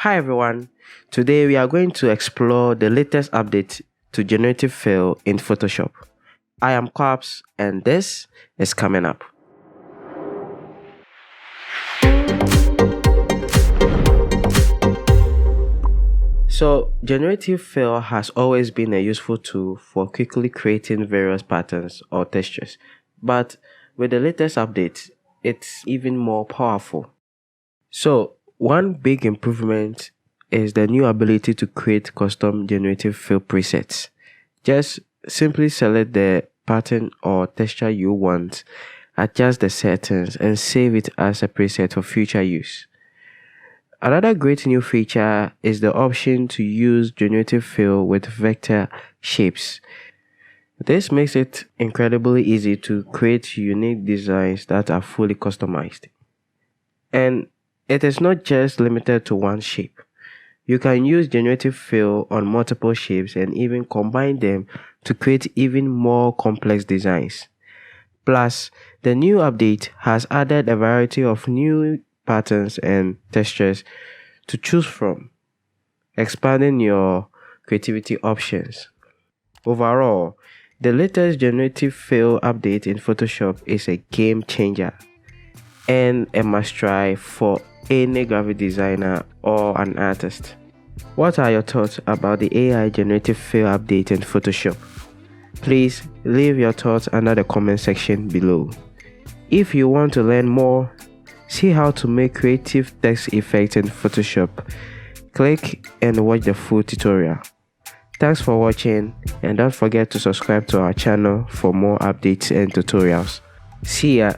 Hi everyone, today we are going to explore the latest update to Generative Fill in Photoshop. I am Cops and this is coming up. So, Generative Fill has always been a useful tool for quickly creating various patterns or textures, but with the latest update, it's even more powerful. So, one big improvement is the new ability to create custom Generative Fill presets. Just simply select the pattern or texture you want, adjust the settings, and save it as a preset for future use. Another great new feature is the option to use Generative Fill with vector shapes. This makes it incredibly easy to create unique designs that are fully customized. And it is not just limited to one shape. You can use Generative Fill on multiple shapes and even combine them to create even more complex designs. Plus, the new update has added a variety of new patterns and textures to choose from, expanding your creativity options. Overall, the latest Generative Fill update in Photoshop is a game changer and a must-try for any graphic designer or an artist. What are your thoughts about the AI Generative Fill update in Photoshop? Please leave your thoughts under the comment section below. If you want to learn more, see how to make creative text effects in Photoshop, click and watch the full tutorial. Thanks for watching and don't forget to subscribe to our channel for more updates and tutorials. See ya!